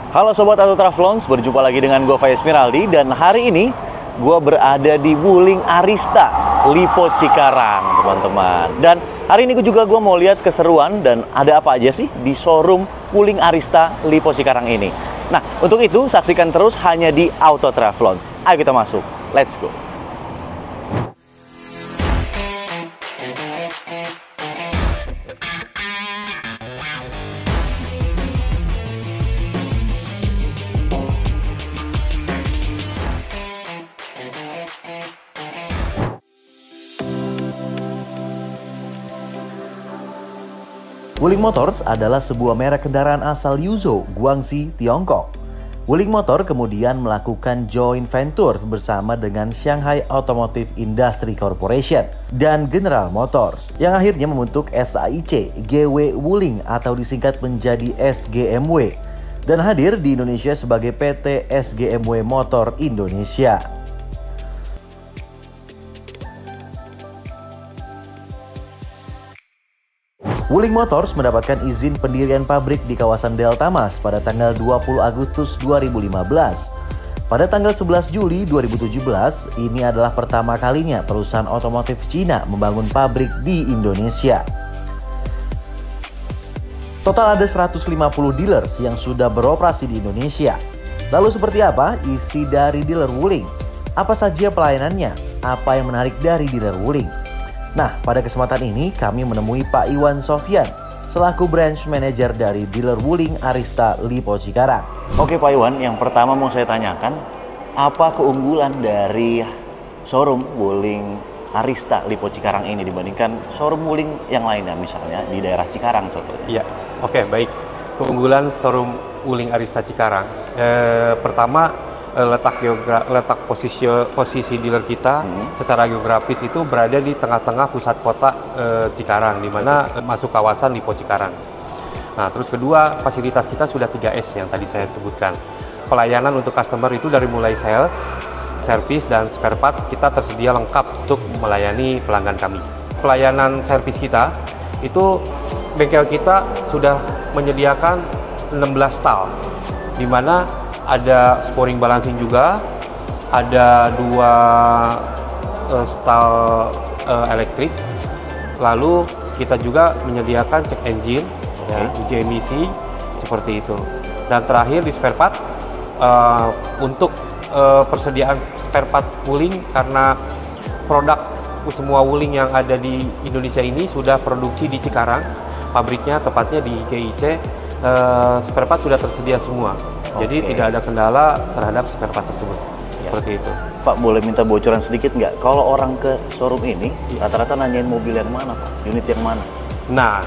Halo Sobat Auto Travlons, berjumpa lagi dengan gue Faiz Miraldi. Dan hari ini gue berada di Wuling Arista, Lipo Cikarang teman-teman. Dan hari ini gue mau lihat keseruan dan ada apa aja sih di showroom Wuling Arista, Lipo Cikarang ini. Nah, untuk itu saksikan terus hanya di Auto Travlons. Ayo kita masuk, let's go. Wuling Motors adalah sebuah merek kendaraan asal Yuzhou, Guangxi, Tiongkok. Wuling Motor kemudian melakukan joint venture bersama dengan Shanghai Automotive Industry Corporation dan General Motors, yang akhirnya membentuk SAIC GW Wuling atau disingkat menjadi SGMW, dan hadir di Indonesia sebagai PT SGMW Motor Indonesia. Wuling Motors mendapatkan izin pendirian pabrik di kawasan Delta Mas pada tanggal 20 Agustus 2015. Pada tanggal 11 Juli 2017, ini adalah pertama kalinya perusahaan otomotif Cina membangun pabrik di Indonesia. Total ada 150 dealers yang sudah beroperasi di Indonesia. Lalu seperti apa isi dari dealer Wuling? Apa saja pelayanannya? Apa yang menarik dari dealer Wuling? Nah, pada kesempatan ini kami menemui Pak Iwan Sofyan selaku branch manager dari dealer Wuling Arista Lipo Cikarang. Oke Pak Iwan, yang pertama mau saya tanyakan, apa keunggulan dari showroom Wuling Arista Lipo Cikarang ini dibandingkan showroom Wuling yang lainnya, misalnya di daerah Cikarang contohnya? Iya, oke, baik. Keunggulan showroom Wuling Arista Cikarang, pertama letak posisi dealer kita secara geografis itu berada di tengah-tengah pusat kota Cikarang, di mana masuk kawasan Lipo Cikarang. Nah, terus kedua, fasilitas kita sudah 3S yang tadi saya sebutkan. Pelayanan untuk customer itu dari mulai sales, servis, dan spare part kita tersedia lengkap untuk melayani pelanggan kami. Pelayanan servis kita itu, bengkel kita sudah menyediakan 16 stall, di mana ada sporing balancing juga, ada 2 stall elektrik, lalu kita juga menyediakan cek engine, uji emisi, seperti itu. Dan terakhir di spare part, untuk persediaan spare part Wuling, karena produk semua Wuling yang ada di Indonesia ini sudah produksi di Cikarang, pabriknya tepatnya di GIC, spare part sudah tersedia semua. Jadi tidak ada kendala terhadap spare part tersebut. Seperti itu. Pak, boleh minta bocoran sedikit nggak? Kalau orang ke showroom ini rata-rata nanyain mobil yang mana Pak? Unit yang mana? Nah,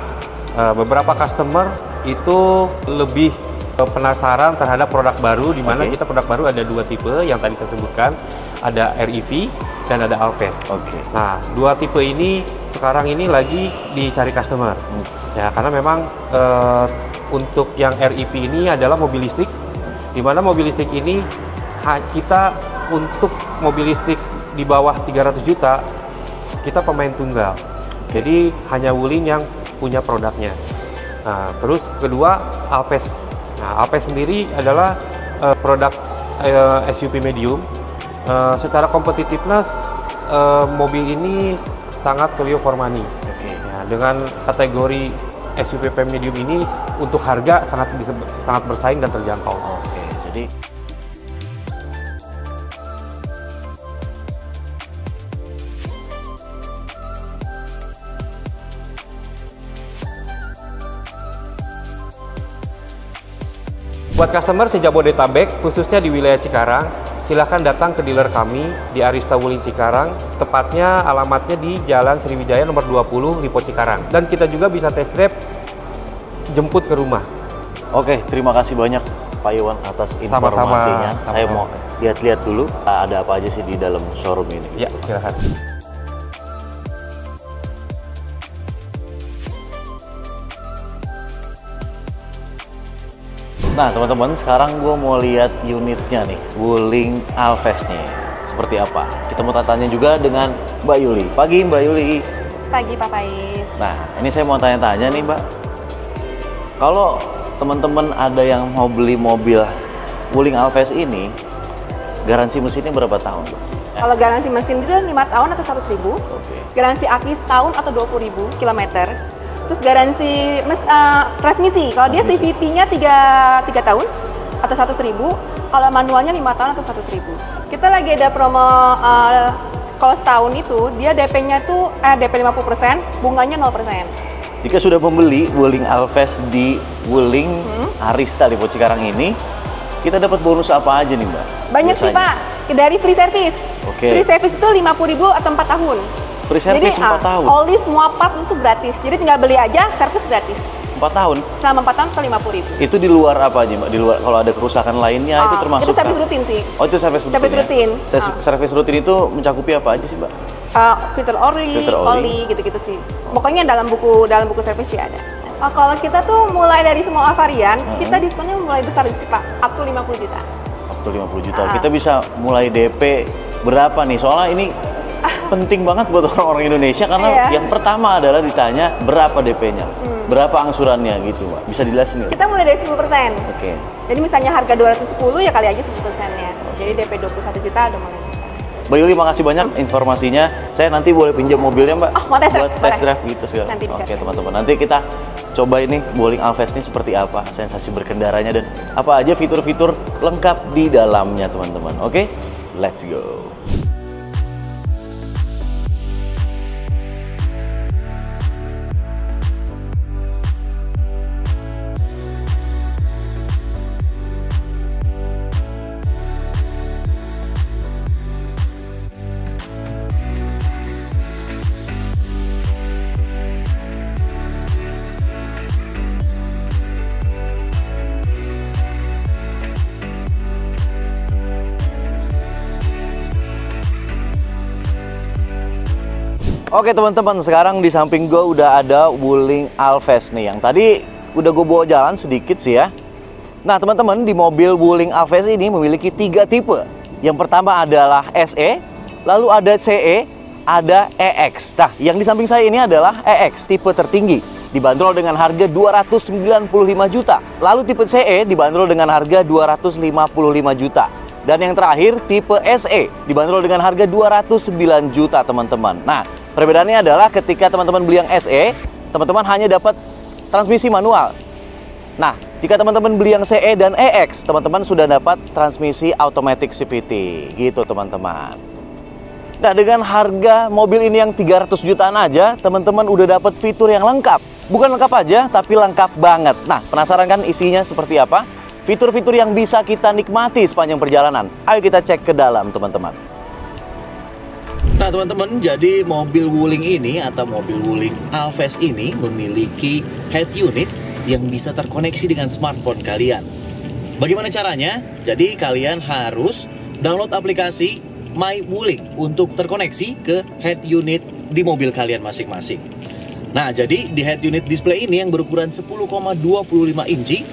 beberapa customer itu lebih penasaran terhadap produk baru, di mana kita produk baru ada 2 tipe yang tadi saya sebutkan, ada REV dan ada Alphest. Nah, 2 tipe ini sekarang ini lagi dicari customer. Ya, karena memang untuk yang REV ini adalah mobil listrik, di mana mobil listrik ini kita untuk mobil listrik di bawah 300 juta kita pemain tunggal. Jadi hanya Wuling yang punya produknya. Nah, terus kedua Alphest. Nah, Alphest sendiri adalah produk SUV medium. Secara competitiveness mobil ini sangat value for money. Ya, dengan kategori SUV medium ini untuk harga sangat bersaing dan terjangkau. Jadi buat customer se-Jabodetabek, khususnya di wilayah Cikarang, silahkan datang ke dealer kami di Arista Wuling Cikarang, tepatnya alamatnya di Jalan Sriwijaya nomor 20, Lipo Cikarang. Dan kita juga bisa test drive jemput ke rumah. Oke, terima kasih banyak Pak Iwan atas informasinya. Saya mau lihat-lihat dulu ada apa aja sih di dalam showroom ini. Ya, silahkan. Nah teman-teman, sekarang gue mau lihat unitnya nih, Wuling Alphest-nya seperti apa. Kita mau tanya juga dengan Mbak Yuli. Pagi Mbak Yuli. Pagi Pak Faiz. Nah ini saya mau tanya-tanya nih Mbak, kalau teman-teman ada yang mau beli mobil Wuling Alphest ini, garansi mesinnya berapa tahun? Kalau garansi mesin itu 5 tahun atau 100.000, garansi aki setahun atau 20.000 kilometer. Terus garansi transmisi, kalau dia CVT-nya 3 tahun atau 100.000, kalau manualnya 5 tahun atau 100.000. Kita lagi ada promo, kalau setahun itu dia DP-nya tuh DP 50%, bunganya 0%. Jika sudah membeli Wuling Alphest di Wuling Arista Lipo Cikarang ini, kita dapat bonus apa aja nih Mbak? Banyak sih Pak, dari free service. Free service itu 50.000 atau 4 tahun. Free service 4 tahun? Oli semua part itu gratis, jadi tinggal beli aja, service gratis. 4 tahun? Selama 4 tahun ke 50.000. Itu di luar apa aja Mbak? Di luar kalau ada kerusakan lainnya itu termasuk? Itu service rutin sih. Oh itu service rutin? Service rutin. Service rutin itu mencakupi apa aja sih Mbak? Filter oli, gitu-gitu sih. Pokoknya dalam buku service dia ada. Kalau kita tuh mulai dari semua varian, kita diskonnya mulai besar sih Pak, up to 50 juta. Up to 50 juta. Kita bisa mulai DP berapa nih? Soalnya ini penting banget buat orang-orang Indonesia karena yang pertama adalah ditanya berapa DP-nya, berapa angsurannya gitu Mbak. Bisa dijelasin nggak? Kita mulai dari 10%. Oke. Jadi misalnya harga 210 ya kali aja 10%-nya. Jadi DP 21 juta udah mulai bisa. Mbak Yuli, makasih banyak informasinya. Saya nanti boleh pinjam mobilnya Mbak? Oh, mau test drive? Buat test drive gitu segala. Nanti bisa. Oke teman-teman, nanti kita coba ini Wuling Alphest ini seperti apa, sensasi berkendaranya dan apa aja fitur-fitur lengkap di dalamnya teman-teman. Oke, let's go. Oke teman-teman, sekarang di samping gue udah ada Wuling Alphest nih, yang tadi udah gue bawa jalan sedikit sih ya. Nah teman-teman, di mobil Wuling Alphest ini memiliki 3 tipe. Yang pertama adalah SE, lalu ada CE, ada EX. Nah, yang di samping saya ini adalah EX, tipe tertinggi, dibanderol dengan harga 295 juta. Lalu tipe CE dibanderol dengan harga 255 juta. Dan yang terakhir tipe SE dibanderol dengan harga 209 juta teman-teman. Nah, perbedaannya adalah ketika teman-teman beli yang SE, teman-teman hanya dapat transmisi manual. Nah, jika teman-teman beli yang CE dan EX, teman-teman sudah dapat transmisi automatic CVT. Gitu teman-teman. Nah, dengan harga mobil ini yang 300 jutaan aja, teman-teman udah dapat fitur yang lengkap. Bukan lengkap aja, tapi lengkap banget. Nah, penasaran kan isinya seperti apa? Fitur-fitur yang bisa kita nikmati sepanjang perjalanan. Ayo kita cek ke dalam teman-teman. Nah teman-teman, jadi mobil Wuling ini atau mobil Wuling Alphest ini memiliki head unit yang bisa terkoneksi dengan smartphone kalian. Bagaimana caranya? Jadi kalian harus download aplikasi My Wuling untuk terkoneksi ke head unit di mobil kalian masing-masing. Nah jadi di head unit display ini yang berukuran 10,25 inci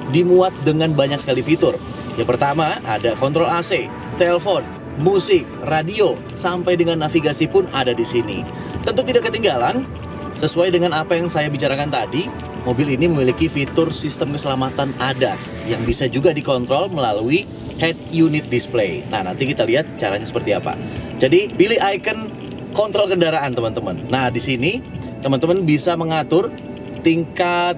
dimuat dengan banyak sekali fitur. Yang pertama ada kontrol AC, telepon, musik, radio, sampai dengan navigasi pun ada di sini. Tentu tidak ketinggalan, sesuai dengan apa yang saya bicarakan tadi, mobil ini memiliki fitur sistem keselamatan ADAS yang bisa juga dikontrol melalui head unit display. Nah, nanti kita lihat caranya seperti apa. Jadi, pilih icon kontrol kendaraan, teman-teman. Nah, di sini teman-teman bisa mengatur tingkat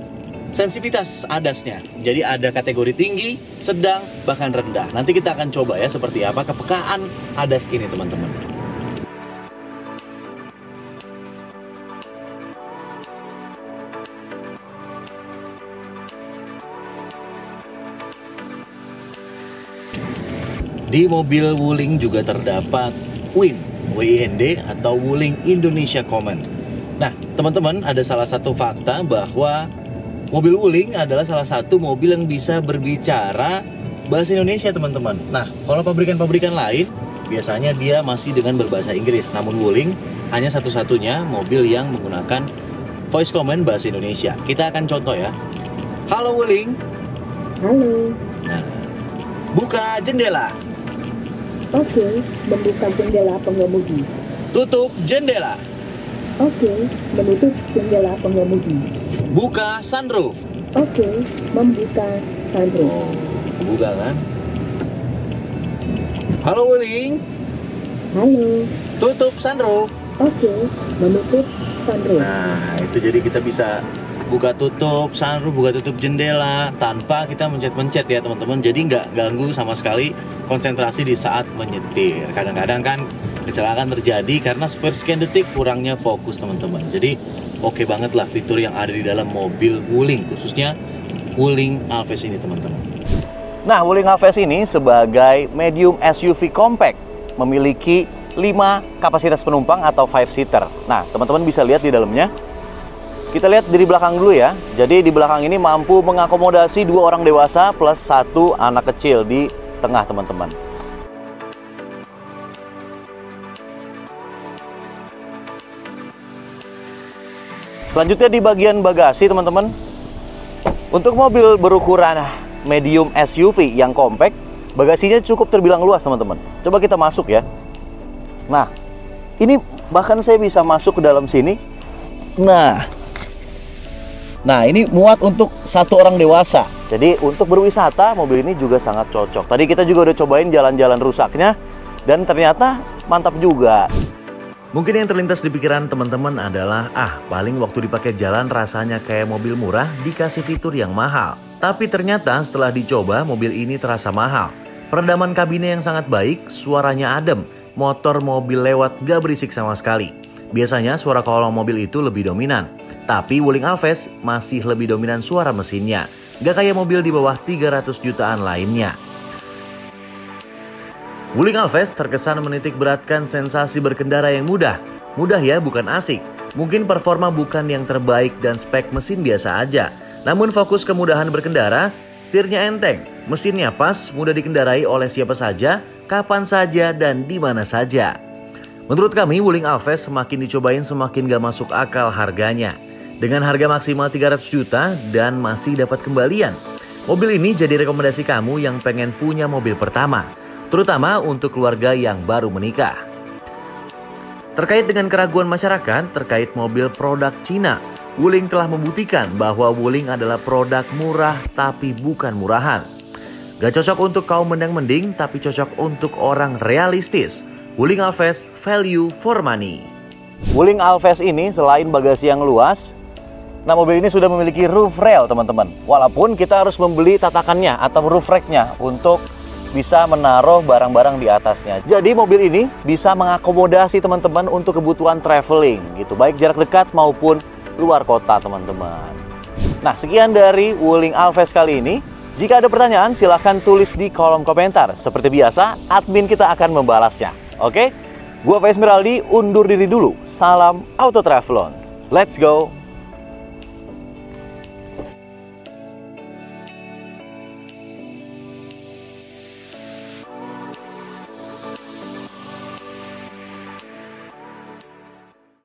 sensitivitas ADAS-nya. Jadi ada kategori tinggi, sedang, bahkan rendah. Nanti kita akan coba ya seperti apa kepekaan ADAS ini teman-teman. Di mobil Wuling juga terdapat WIND atau Wuling Indonesia Command. Nah teman-teman, ada salah satu fakta bahwa mobil Wuling adalah salah satu mobil yang bisa berbicara bahasa Indonesia teman-teman. Nah, kalau pabrikan-pabrikan lain biasanya dia masih dengan berbahasa Inggris. Namun Wuling hanya satu-satunya mobil yang menggunakan voice command bahasa Indonesia. Kita akan contoh ya. Halo Wuling. Halo. Nah, buka jendela. Oke, membuka jendela pengemudi. Tutup jendela. Oke, menutup jendela pengemudi. Buka sunroof. Oke, membuka sunroof. Oh, buka kan? Halo Wuling, Halo. tutup sunroof. Oke, menutup sunroof. Nah, itu jadi kita bisa buka tutup sunroof, buka tutup jendela tanpa kita mencet-mencet ya teman-teman. Jadi nggak ganggu sama sekali konsentrasi di saat menyetir. Kadang-kadang kan kecelakaan terjadi karena sekian detik kurangnya fokus teman-teman. Jadi oke banget lah fitur yang ada di dalam mobil Wuling, khususnya Wuling Alphas ini teman-teman. Nah, Wuling Alphas ini sebagai medium SUV compact memiliki 5 kapasitas penumpang atau 5-seater. Nah, teman-teman bisa lihat di dalamnya. Kita lihat dari belakang dulu ya. Jadi di belakang ini mampu mengakomodasi 2 orang dewasa plus 1 anak kecil di tengah teman-teman. Selanjutnya di bagian bagasi teman-teman. Untuk mobil berukuran medium SUV yang compact, bagasinya cukup terbilang luas teman-teman. Coba kita masuk ya. Nah, ini bahkan saya bisa masuk ke dalam sini. Nah, ini muat untuk 1 orang dewasa. Jadi untuk berwisata mobil ini juga sangat cocok. Tadi kita juga udah cobain jalan-jalan rusaknya dan ternyata mantap juga. Mungkin yang terlintas di pikiran teman-teman adalah, paling waktu dipakai jalan rasanya kayak mobil murah dikasih fitur yang mahal. Tapi ternyata setelah dicoba mobil ini terasa mahal. Peredaman kabinnya yang sangat baik, suaranya adem, motor mobil lewat gak berisik sama sekali. Biasanya suara kolong mobil itu lebih dominan, tapi Wuling Alphas masih lebih dominan suara mesinnya. Gak kayak mobil di bawah 300 jutaan lainnya. Wuling Alphas terkesan menitik beratkan sensasi berkendara yang mudah. Mudah ya, bukan asik. Mungkin performa bukan yang terbaik dan spek mesin biasa aja. Namun fokus kemudahan berkendara, setirnya enteng, mesinnya pas, mudah dikendarai oleh siapa saja, kapan saja, dan di mana saja. Menurut kami, Wuling Alphas semakin dicobain semakin gak masuk akal harganya. Dengan harga maksimal 300 juta dan masih dapat kembalian. Mobil ini jadi rekomendasi kamu yang pengen punya mobil pertama, terutama untuk keluarga yang baru menikah. Terkait dengan keraguan masyarakat terkait mobil produk Cina, Wuling telah membuktikan bahwa Wuling adalah produk murah tapi bukan murahan. Gak cocok untuk kaum mendang-mending tapi cocok untuk orang realistis. Wuling Alphas, value for money. Wuling Alphas ini selain bagasi yang luas, nah mobil ini sudah memiliki roof rail teman-teman. Walaupun kita harus membeli tatakannya atau roof racknya untuk bisa menaruh barang-barang di atasnya. Jadi mobil ini bisa mengakomodasi teman-teman untuk kebutuhan traveling gitu, baik jarak dekat maupun luar kota teman-teman. Nah, sekian dari Wuling Alphas kali ini. Jika ada pertanyaan silahkan tulis di kolom komentar. Seperti biasa, admin kita akan membalasnya. Oke? Gua Faiz Miraldi undur diri dulu. Salam Auto Travelons. Let's go!